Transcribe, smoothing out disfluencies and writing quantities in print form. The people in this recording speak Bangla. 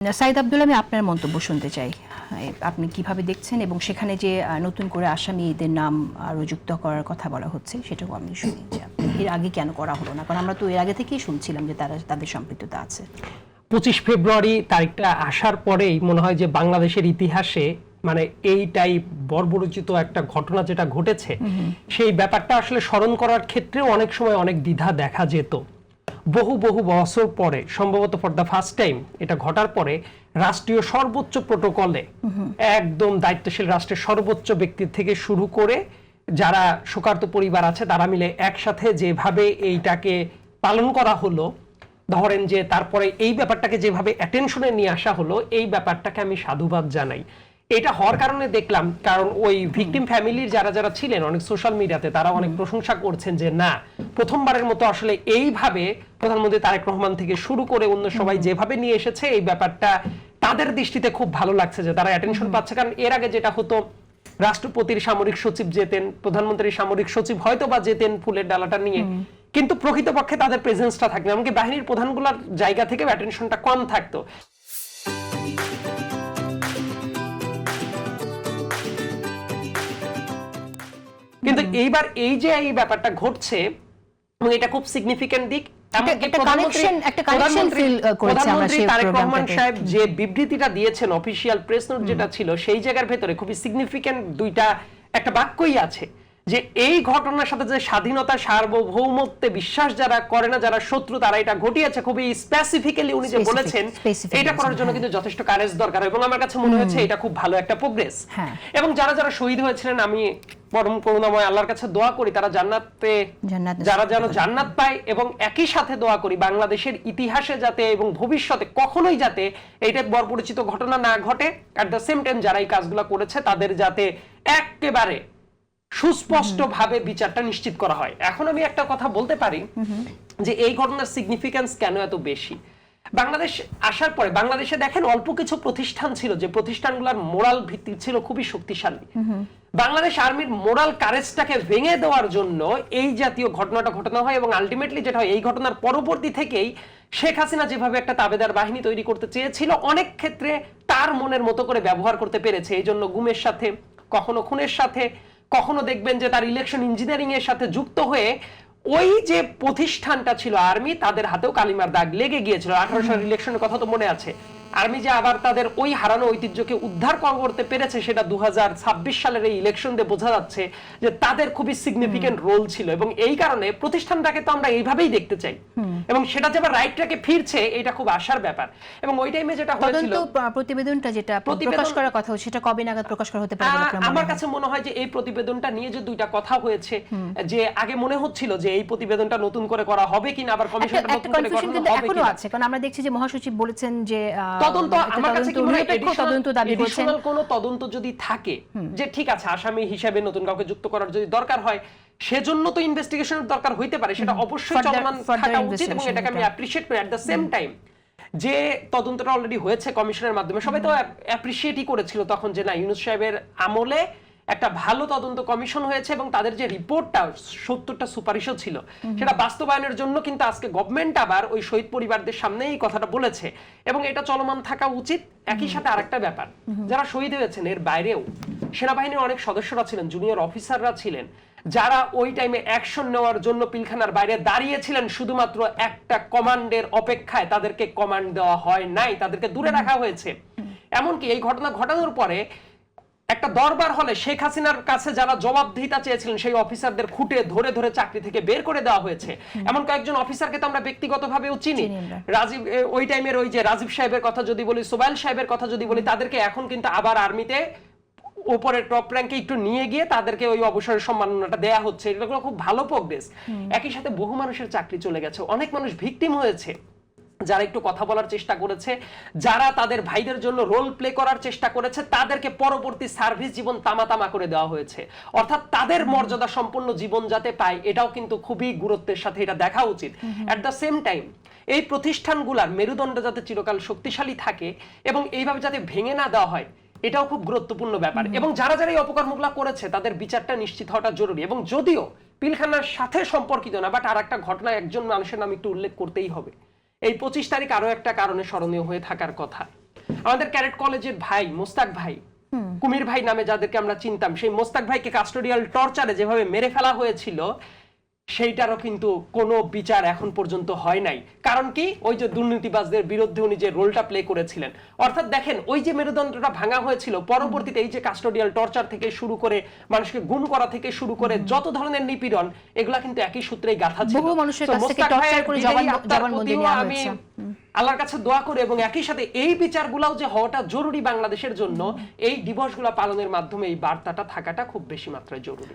সাইদ আব্দুল, আমি আপনার মন্তব্য শুনতে চাই। আপনি কিভাবে দেখছেন এবং সেখানে যে নতুন করে আসামিদের নাম আরও যুক্ত করার কথা বলা হচ্ছে সেটাও আমি শুনি যে এর আগে কেন করা হলো না, কারণ আমরা তো এর আগে থেকেই শুনছিলাম যে তাদের সম্পৃক্ততা আছে। 25 ফেব্রুয়ারি তারিখটা আসার পরেই মনে হয় যে বাংলাদেশের ইতিহাসে মানে এইটাই বর্বরোচিত একটা ঘটনা যেটা ঘটেছে সেই ব্যাপারটা আসলে স্মরণ করার ক্ষেত্রেও অনেক সময় অনেক দ্বিধা দেখা যেত। বহু বহু বছর পরে সম্ভবত ফর দ্য ফার্স্ট টাইম এটা ঘটার পরে রাষ্ট্রীয় সর্বোচ্চ প্রটোকলে একদম দায়িত্বশীল রাষ্ট্রের সর্বোচ্চ ব্যক্তি থেকে শুরু করে যারা শোকার্ত পরিবার আছে তারা মিলে একসাথে যেভাবে এইটাকে পালন করা হলো, ধরেন যে তারপরে এই ব্যাপারটাকে যেভাবে অ্যাটেনশনে নিয়ে আসা হলো, এই ব্যাপারটাকে আমি সাধুবাদ জানাই। এটা হওয়ার কারণে দেখলাম, কারণ ওই ভিকটিম ফ্যামিলির যারা যারা ছিলেন অনেক সোশ্যাল মিডিয়াতে তারা অনেক প্রশংসা করছেন যে না, প্রথমবারের মতো আসলে এইভাবে প্রধানমন্ত্রী তারেক রহমান থেকে শুরু করে অন্য সবাই যেভাবে নিয়ে এসেছে এই ব্যাপারটা তাদের দৃষ্টিতে খুব ভালো লাগছে যে তারা অ্যাটেনশন পাচ্ছে। কারণ এর আগে যেটা হতো, রাষ্ট্রপতির সামরিক সচিব যেতেন, প্রধানমন্ত্রীর সামরিক সচিব হয়তো বা যেতেন ফুলের ডালাটা নিয়ে, কিন্তু প্রকৃতপক্ষে তাদের প্রেজেন্সটা থাকতো, এমনকি বাহিনীর প্রধানগুলোর জায়গা থেকে অ্যাটেনশনটা কম থাকতো। কিন্তু এইবার এই যে এই ব্যাপারটা ঘটছে এবং এটা খুব সিগনিফিক্যান্ট দিক। প্রধানমন্ত্রী তারেক রহমান সাহেব যে বিবৃতিটা দিয়েছেন অফিসিয়াল প্রেস নোট যেটা ছিল, সেই জায়গার ভেতরে খুবই সিগনিফিক্যান্ট দুইটা একটা বাক্যই আছে যে এই ঘটনার সাথে যে স্বাধীনতা সার্বভৌমত্বে বিশ্বাস যারা করে না, যারা শত্রু, তারা এটা ঘটিয়েছে। খুবই স্পেসিফিক্যালি উনি যে বলেছেন এটা করার জন্য কিন্তু যথেষ্ট কারেজ দরকার, এবং আমার কাছে মনে হয়েছে এটা খুব ভালো একটা প্রোগ্রেস। এবং যারা যারা শহীদ হয়েছিলেন, আমি পরম করুণাময় আল্লাহর কাছে দোয়া করি তারা জান্নাতে যারা যেন জান্নাত পায়, এবং একই সাথে দোয়া করি বাংলাদেশের ইতিহাসে যাতে এবং ভবিষ্যতে কখনোই যাতে এইটা বর্বরোচিত ঘটনা না ঘটে। অ্যাট দ্য সেম টাইম যারা এই কাজগুলো করেছে তাদের যাতে একেবারে সুস্পষ্ট ভাবে বিচারটা নিশ্চিত করা হয়। এখন আমি একটা কথা বলতে পারি যে এই ঘটনার সিগনিফিকেন্স কেন এত বেশি। বাংলাদেশ আসার পরে বাংলাদেশে দেখেন অল্প কিছু প্রতিষ্ঠান ছিল যে প্রতিষ্ঠানগুলোর মোরাল ভিত্তি ছিল খুবই শক্তিশালী। বাংলাদেশ আর্মির মোরাল কারেজটাকে ভেঙে দেওয়ার জন্য এই জাতীয় ঘটনাটা ঘটানো হয়, এবং আলটিমেটলি যেটা হয় এই ঘটনার পরবর্তী থেকেই শেখ হাসিনা যেভাবে একটা তাবেদার বাহিনী তৈরি করতে চেয়েছিল, অনেক ক্ষেত্রে তার মনের মতো করে ব্যবহার করতে পেরেছে। এই জন্য গুমের সাথে, কখনো খুনের সাথে, কখনো দেখবেন যে তার ইলেকশন ইঞ্জিনিয়ারিং এর সাথে যুক্ত হয়ে ওই যে প্রতিষ্ঠানটা ছিল আর্মি, তাদের হাতেও কালিমার দাগ লেগে গিয়েছিল। 18 সালের ইলেকশনের কথা তো মনে আছে। আর্মি যে আবার তাদের ওই হারানো ঐতিহ্যকে উদ্ধার করতে পেরেছে সেটা 2026 সালের এই ইলেকশন দিয়ে বোঝা যাচ্ছে যে তাদের খুবই সিগনিফিকেন্ট রোল ছিল, এবং এই কারণে প্রতিষ্ঠানটাকে তো আমরা এইভাবেই দেখতে চাই, এবং সেটা যে আবার রাইট ট্র্যাকে ফিরছে এটা খুব আশার ব্যাপার। এবং ওই টাইমে যেটা হয়েছিল, প্রতিবেদনটা যেটা প্রকাশ করার কথা সেটা কবে নাগাদ প্রকাশ করা হতে পারে? আমার কাছে মনে হয় যে এই প্রতিবেদনটা নিয়ে যে দুইটা কথা হয়েছে, যে আগে মনে হচ্ছিল যে এই প্রতিবেদনটা নতুন করে করা হবে কিনা, আবার কমিশনটা নতুন করে করা হবে কিনা আছে, কারণ আমরা দেখছি যে মহাসচিব বলেছেন যে তদন্ত, আমার কাছে কি মনে হয় এডিশনাল কোন তদন্ত যদি থাকে, যে ঠিক আছে আসামি হিসেবে নতুন কাউকে যুক্ত করার যদি দরকার হয়, সেজন্য তো ইনভেস্টিগেশনের দরকার হইতে পারে, সেটা অবশ্যই চলমান থাকা উচিত, এবং এটাকে আমি অ্যাপ্রিশিয়েট করি। এট দ্য সেম টাইম যে তদন্তটা অলরেডি হয়েছে কমিশনের মাধ্যমে, সবাই তো অ্যাপ্রিশিয়েটই করেছিল তখন যে না, ইউনূস সাহেবের আমলে একটা ভালো তদন্ত কমিশন হয়েছে, এবং তাদের যে রিপোর্টটা 70টা সুপারিশও ছিল সেটা বাস্তবায়নের জন্য কিন্তু আজকে গভর্নমেন্ট আবার ওই শহীদ পরিবারদের সামনে এই কথাটা বলেছে, এবং এটা চলমান থাকা উচিত। একই সাথে আরেকটা ব্যাপার, যারা শহীদ হয়েছেন এর বাইরেও সেনাবাহিনীর অনেক সদস্যরা ছিলেন, জুনিয়র অফিসাররা ছিলেন, যারা ওই টাইমে অ্যাকশন নেওয়ার জন্য পিলখানার বাইরে দাঁড়িয়েছিলেন শুধুমাত্র একটা কমান্ডের অপেক্ষায়। তাদেরকে কমান্ড দেওয়া হয় নাই, তাদেরকে দূরে রাখা হয়েছে। এমনকি এই ঘটনা ঘটানোর পরে একটা দরবার হলে শেখ হাসিনার কাছে যারা জবাবদিহিতা চেয়েছিলেন সেই অফিসারদের খুঁটে ধরে ধরে চাকরি থেকে বের করে দেওয়া হয়েছে। এমন কয়েকজন অফিসারকে তো আমরা ব্যক্তিগতভাবেও চিনি। রাজীব, ওই টাইমের ওই যে রাজীব সাহেবের কথা যদি বলি, সোবাইল সাহেবের কথা যদি বলি, তাদেরকে এখন কিন্তু আবার আর্মিতে উপরের টপ র্যাঙ্কে একটু নিয়ে গিয়ে তাদেরকে ওই অবসরের সম্মাননাটা দেয়া হচ্ছে। এগুলো খুব ভালো প্রোগ্রেস। একই সাথে বহু মানুষের চাকরি চলে গেছে, অনেক মানুষ ভিকটিম হয়েছে, যারা একটু কথা বলার চেষ্টা করেছে, যারা তাদের ভাইদের জন্য রোল প্লে করার চেষ্টা করেছে, তাদেরকে পরবর্তী সার্ভিস জীবন তামা করে দেওয়া হয়েছে। অর্থাৎ তাদের মর্যাদা সম্পন্ন জীবন যাতে পায়, এটাও কিন্তু খুবই গুরুত্বের সাথে এটা দেখা উচিত। অ্যাট দ্য সেম টাইম এই প্রতিষ্ঠানগুলোর মেরুদণ্ড যাতে চিরকাল শক্তিশালী থাকে এবং এইভাবে যাতে ভেঙে না দেওয়া হয়, এটাও খুব গুরুত্বপূর্ণ ব্যাপার। এবং যারা যারা এই অপকর্মগুলো করেছে তাদের বিচারটা নিশ্চিত হওয়াটা জরুরি। এবং যদিও পিলখানার সাথে সম্পর্কিত না, বাট আর একটা ঘটনা, একজন মানুষের নাম একটু উল্লেখ করতেই হবে। এই 25 তারিখ আরো একটা কারণে স্মরণীয় হয়ে থাকার কথা। আমাদের ক্যাডেট কলেজের ভাই মোস্তাক ভাই, কুমির ভাই নামে যাদেরকে আমরা চিনতাম, সেই মোস্তাক ভাইকে কাস্টোডিয়াল টর্চারে যেভাবে মেরে ফেলা হয়েছিল সেইটারও কিন্তু কোনো বিচার এখন পর্যন্ত হয় নাই। কারণ কি? ওই যে দুর্নীতিবাজদের বিরুদ্ধে উনি যে রোলটা প্লে করেছিলেন। অর্থাৎ দেখেন, ওই যে মেরুদণ্ডটা ভাঙা হয়েছিল, পরবর্তীতে এই যে কাস্টোডিয়াল টর্চার থেকে শুরু করে মানুষকে গুম করা থেকে শুরু করে যত ধরনের নিপীড়ন, এগুলা কিন্তু একই সূত্রেই গাঁথা ছিল। বহু মানুষের কাছ থেকে টর্চার করে জবানবন্দি নেওয়া আমি হয়েছে। আল্লাহর কাছে দোয়া করে এবং একই সাথে এই বিচারগুলোও যে হওয়াটা জরুরি বাংলাদেশের জন্য, এই দিবসগুলো পালনের মাধ্যমে এই বার্তাটা থাকাটা খুব বেশি মাত্রায় জরুরি।